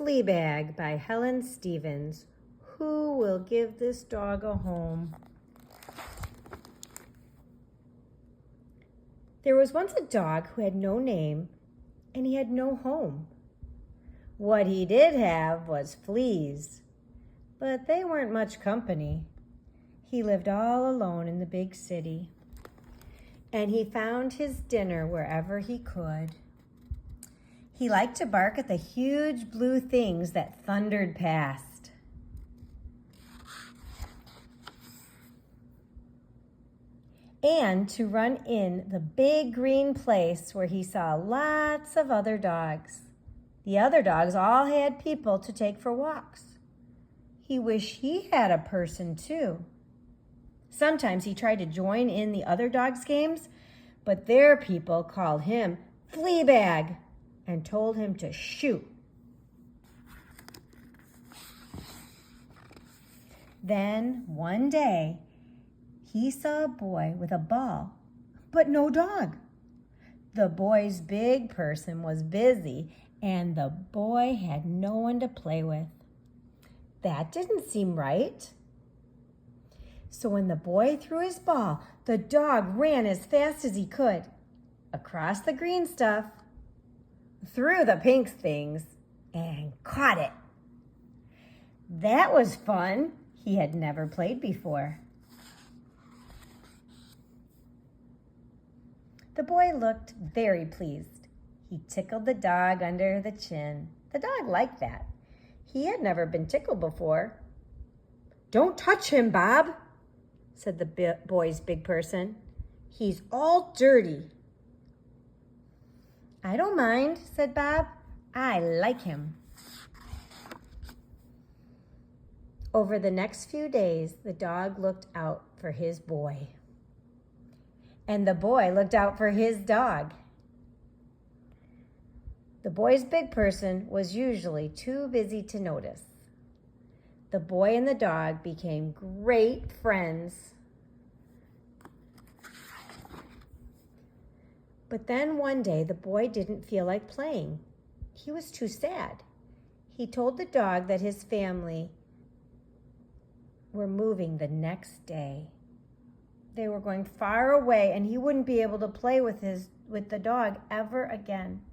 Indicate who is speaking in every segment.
Speaker 1: Fleabag by Helen Stevens. Who will give this dog a home? There was once a dog who had no name and he had no home. What he did have was fleas, but they weren't much company. He lived all alone in the big city, and he found his dinner wherever he could. He liked to bark at the huge blue things that thundered past. And to run in the big green place where he saw lots of other dogs. The other dogs all had people to take for walks. He wished he had a person too. Sometimes he tried to join in the other dogs' games, but their people called him Fleabag and told him to shoot. Then one day, he saw a boy with a ball, but no dog. The boy's big person was busy, and the boy had no one to play with. That didn't seem right. So when the boy threw his ball, the dog ran as fast as he could, across the green stuff, through the pink things, and caught it. That was fun. He had never played before. The boy looked very pleased. He tickled the dog under the chin. The dog liked that. He had never been tickled before. "Don't touch him, Bob," said the boy's big person. "He's all dirty." "I don't mind," said Bob. "I like him." Over the next few days, the dog looked out for his boy. And the boy looked out for his dog. The boy's big person was usually too busy to notice. The boy and the dog became great friends. But then one day, the boy didn't feel like playing. He was too sad. He told the dog that his family were moving the next day. They were going far away, and he wouldn't be able to play with the dog ever again.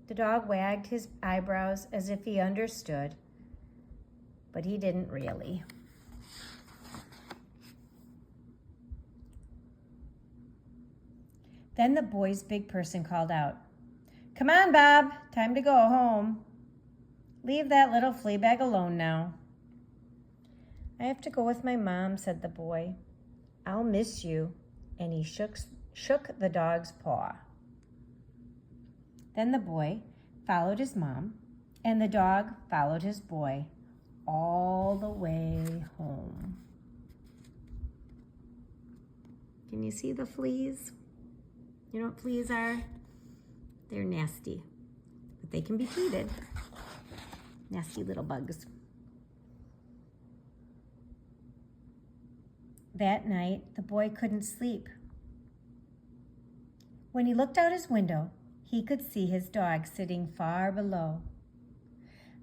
Speaker 1: The dog wagged his eyebrows as if he understood, but he didn't really. Then the boy's big person called out, "Come on, Bob, time to go home. Leave that little Fleabag alone now." "I have to go with my mom," said the boy. "I'll miss you." And he shook the dog's paw. Then the boy followed his mom, and the dog followed his boy all the way home. Can you see the fleas? You know what fleas are? They're nasty, but they can be treated. Nasty little bugs. That night, the boy couldn't sleep. When he looked out his window, he could see his dog sitting far below.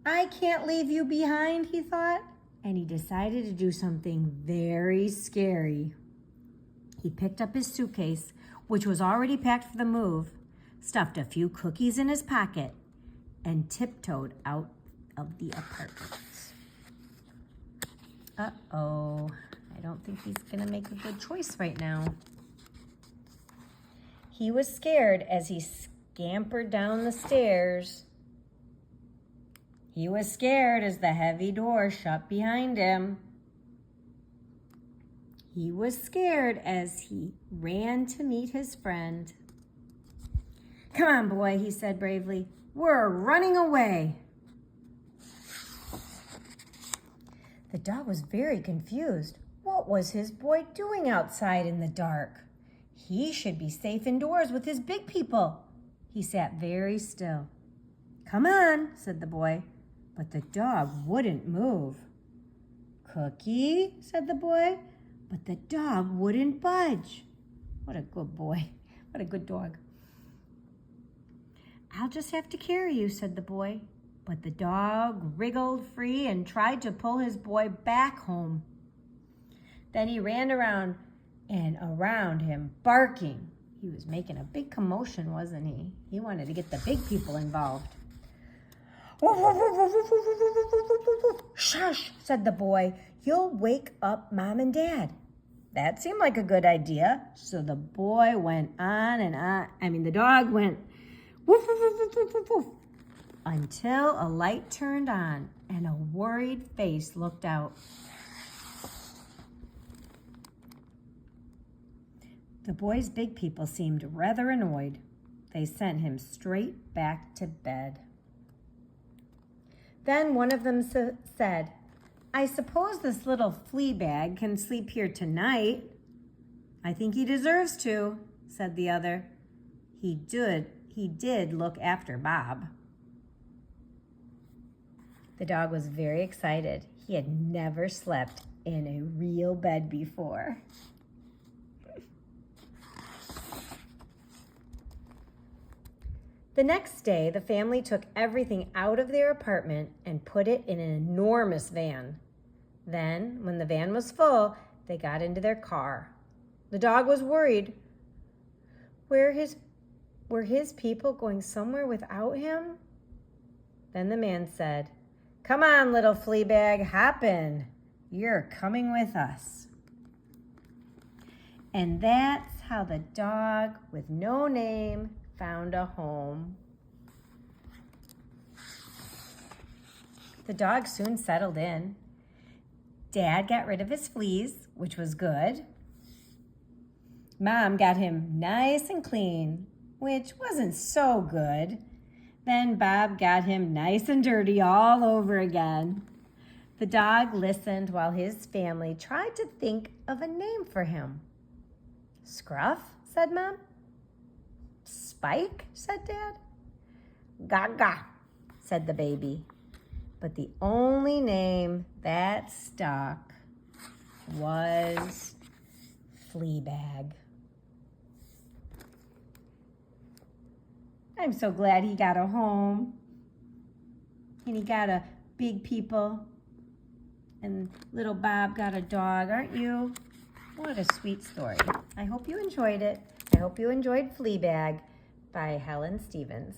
Speaker 1: "I can't leave you behind," he thought, and he decided to do something very scary. He picked up his suitcase, which was already packed for the move, stuffed a few cookies in his pocket, and tiptoed out of the apartment. Uh-oh. I don't think he's going to make a good choice right now. He was scared as he scampered down the stairs. He was scared as the heavy door shut behind him. He was scared as he ran to meet his friend. "Come on, boy," he said bravely. "We're running away." The dog was very confused. What was his boy doing outside in the dark? He should be safe indoors with his big people. He sat very still. "Come on," said the boy, but the dog wouldn't move. "Cookie," said the boy, but the dog wouldn't budge. What a good boy. What a good dog. I'll just have to carry you, said the boy. But the dog wriggled free and tried to pull his boy back home. Then he ran around and around him, barking. He was making a big commotion, wasn't he? He wanted to get the big people involved. Shush, said the boy. You'll wake up Mom and Dad. That seemed like a good idea. So the boy went on and on. The dog went woof, woof, woof, woof, woof, woof, until a light turned on and a worried face looked out. The boy's big people seemed rather annoyed. They sent him straight back to bed. Then one of them said, I suppose this little Fleabag can sleep here tonight. I think he deserves to, said the other. He did look after Bob. The dog was very excited. He had never slept in a real bed before. The next day, the family took everything out of their apartment and put it in an enormous van. Then, when the van was full, they got into their car. The dog was worried. Were his people going somewhere without him? Then the man said, Come on, little Fleabag, hop in. You're coming with us. And that's how the dog with no name found a home. The dog soon settled in. Dad got rid of his fleas, which was good. Mom got him nice and clean, which wasn't so good. Then Bob got him nice and dirty all over again. The dog listened while his family tried to think of a name for him. Scruff, said Mom. Spike, said Dad. Gaga, said the baby. But the only name that stuck was Fleabag. I'm so glad he got a home. And he got a big people. And little Bob got a dog, aren't you? What a sweet story. I hope you enjoyed it. I hope you enjoyed Fleabag by Helen Stevens.